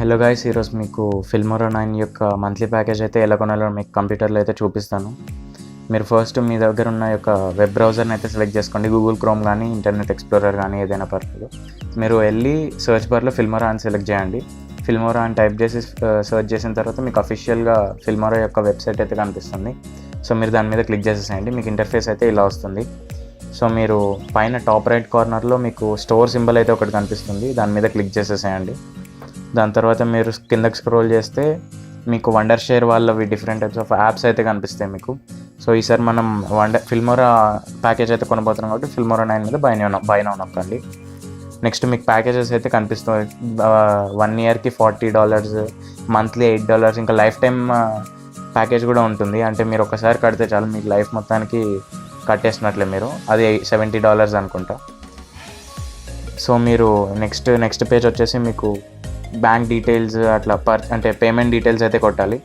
Hello guys, ఈరోజు మీకు Filmora 9 యొక్క మంత్లీ ప్యాకేజ్ అయితే ఎలా కొనాలో మీకు కంప్యూటర్లో అయితే చూపిస్తాను. మీరు ఫస్ట్ మీ దగ్గర ఉన్న యొక్క వెబ్ బ్రౌజర్ని అయితే సెలెక్ట్ చేసుకోండి. గూగుల్ క్రోమ్ కానీ ఇంటర్నెట్ ఎక్స్ప్లోరర్ కానీ ఏదైనా పర్లేదు. మీరు వెళ్ళి సర్చ్ బార్లో ఫిల్మోరా అని సెలెక్ట్ చేయండి. ఫిల్మోరా అని టైప్ చేసి సర్చ్ చేసిన తర్వాత మీకు అఫీషియల్గా ఫిల్మోరా యొక్క వెబ్సైట్ అయితే కనిపిస్తుంది. సో మీరు దాని మీద క్లిక్ చేసేసేయండి. మీకు ఇంటర్ఫేస్ అయితే ఇలా వస్తుంది. సో మీరు పైన టాప్ రైట్ కార్నర్లో మీకు స్టోర్ సింబల్ అయితే ఒకటి కనిపిస్తుంది. దాని మీద క్లిక్ చేసేసేయండి. దాని తర్వాత మీరు కిందకి స్క్రోల్ చేస్తే మీకు వండర్ షేర్ వాళ్ళవి డిఫరెంట్ టైప్స్ ఆఫ్ యాప్స్ అయితే కనిపిస్తాయి మీకు. సో ఈసారి మనం ఫిల్మోరా ప్యాకేజ్ అయితే కొనబోతున్నాం కాబట్టి ఫిల్మోరా 9 మీద బై నౌ నొక్కండి. నెక్స్ట్ మీకు ప్యాకేజెస్ అయితే కనిపిస్తాయి. 1 ఇయర్కి $40, మంత్లీ $8, ఇంకా లైఫ్ టైమ్ ప్యాకేజ్ కూడా ఉంటుంది. అంటే మీరు ఒకసారి కడితే చాలు, మీకు లైఫ్ మొత్తానికి కట్టేసినట్లే మీరు. అది $70 అనుకుంటా. సో మీరు నెక్స్ట్ పేజ్ వచ్చేసి మీకు బ్యాంక్ డీటెయిల్స్ అట్లా అంటే పేమెంట్ డీటెయిల్స్ అయితే కొట్టాలి.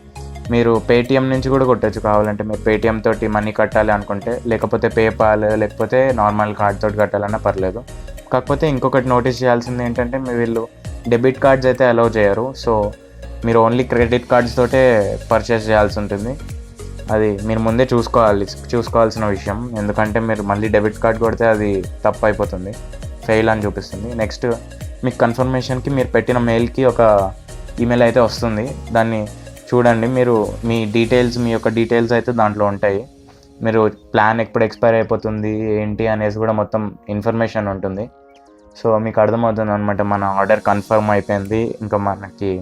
మీరు పేటిఎం నుంచి కూడా కొట్టచ్చు కావాలంటే. మీరు పేటిఎం తోటి మనీ కట్టాలి అనుకుంటే, లేకపోతే పేపాల్ లేకపోతే నార్మల్ కార్డ్ తోటి కట్టాలన్నా పర్లేదు. కాకపోతే ఇంకొకటి నోటీస్ చేయాల్సింది ఏంటంటే వీళ్ళు డెబిట్ కార్డ్స్ అయితే అలౌ చేయరు. సో మీరు ఓన్లీ క్రెడిట్ కార్డ్స్ తోటే పర్చేస్ చేయాల్సి ఉంటుంది. అది మీరు ముందే చూసుకోవాల్సిన విషయం. ఎందుకంటే మీరు మళ్ళీ డెబిట్ కార్డ్ కొడితే అది తప్పు అయిపోతుంది, ఫెయిల్ అని చూపిస్తుంది. నెక్స్ట్ మీకు కన్ఫర్మేషన్కి మీరు పెట్టిన మెయిల్కి ఒక ఈమెయిల్ అయితే వస్తుంది. దాన్ని చూడండి. మీరు మీ యొక్క డీటెయిల్స్ అయితే దాంట్లో ఉంటాయి. మీరు ప్లాన్ ఎప్పుడు ఎక్స్పైర్ అయిపోతుంది ఏంటి అనేసి కూడా మొత్తం ఇన్ఫర్మేషన్ ఉంటుంది. సో మీకు అర్థమవుతుంది అనమాట, మన ఆర్డర్ కన్ఫర్మ్ అయిపోయింది, ఇంకా మనకి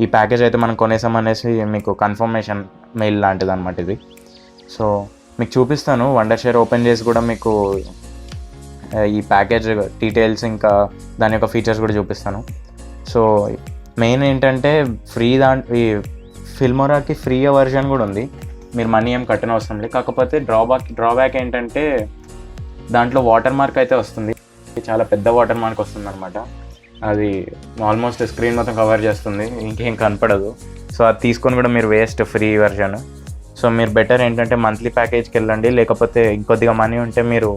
ఈ ప్యాకేజ్ అయితే మనం కొనేసాం అనేసి మీకు కన్ఫర్మేషన్ మెయిల్ లాంటిది అనమాట ఇది. సో మీకు చూపిస్తాను, వండర్ షేర్ ఓపెన్ చేసి కూడా మీకు ఈ ప్యాకేజ్ డీటెయిల్స్ ఇంకా దాని యొక్క ఫీచర్స్ కూడా చూపిస్తాను. సో మెయిన్ ఏంటంటే ఈ ఫిల్మోరాకి ఫ్రీ వర్షన్ కూడా ఉంది. మీరు మనీ ఏం కట్టిన అవసరం లేదు. కాకపోతే డ్రాబ్యాక్ ఏంటంటే దాంట్లో వాటర్ మార్క్ అయితే వస్తుంది. చాలా పెద్ద వాటర్ మార్క్ వస్తుంది అనమాట. అది ఆల్మోస్ట్ స్క్రీన్ మొత్తం కవర్ చేస్తుంది, ఇంకేం కనపడదు. సో అది తీసుకొని కూడా మీరు వేస్ట్ ఫ్రీ వర్షన్. సో మీరు బెటర్ ఏంటంటే మంత్లీ ప్యాకేజ్కి వెళ్ళండి. లేకపోతే ఇంకొద్దిగా మనీ ఉంటే మీరు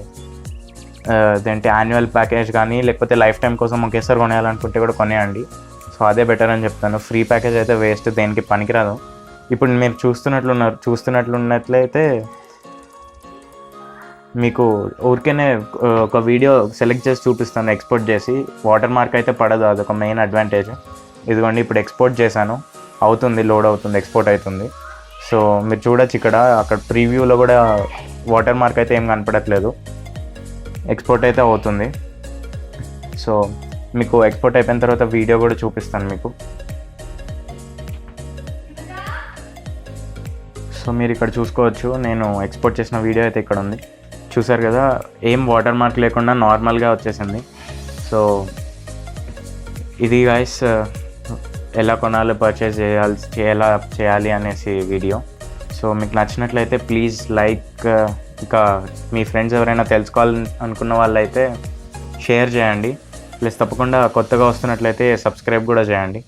అదేంటి యాన్యువల్ ప్యాకేజ్ కానీ లేకపోతే లైఫ్ టైం కోసం ఒకేసారి కొనేయాలనుకుంటే కూడా కొనేయండి. సో అదే బెటర్ అని చెప్తాను. ఫ్రీ ప్యాకేజ్ అయితే వేస్ట్, దేనికి పనికిరాదు. ఇప్పుడు మీరు చూస్తున్నట్లయితే మీకు ఊరికేనే ఒక వీడియో సెలెక్ట్ చేసి చూపిస్తాను ఎక్స్పోర్ట్ చేసి. వాటర్ మార్క్ అయితే పడదు, అదొక మెయిన్ అడ్వాంటేజ్. ఇదిగోండి ఇప్పుడు ఎక్స్పోర్ట్ చేశాను, అవుతుంది, లోడ్ అవుతుంది, ఎక్స్పోర్ట్ అవుతుంది. సో మీరు చూడొచ్చు అక్కడ ప్రీవ్యూలో కూడా వాటర్ మార్క్ అయితే ఏం కనపడట్లేదు, ఎక్స్పోర్ట్ అయితే అవుతుంది. సో మీకు ఎక్స్పోర్ట్ అయిపోయిన తర్వాత వీడియో కూడా చూపిస్తాను మీకు. సో మీరు ఇక్కడ చూసుకోవచ్చు, నేను ఎక్స్పోర్ట్ చేసిన వీడియో అయితే ఇక్కడ ఉంది. చూసారు కదా, ఏం వాటర్ మార్క్ లేకుండా నార్మల్గా వచ్చేసింది. సో ఇది గైస్ ఎలా కొనాలి, పర్చేస్ చేయాలి అనేసి వీడియో. సో మీకు నచ్చినట్లయితే ప్లీజ్ లైక్, ఇంకా మీ ఫ్రెండ్స్ ఎవరైనా తెలుసుకోవాలనుకున్న వాళ్ళైతే షేర్ చేయండి. ప్లస్ తప్పకుండా కొత్తగా వస్తున్నట్లయితే సబ్స్క్రైబ్ కూడా చేయండి.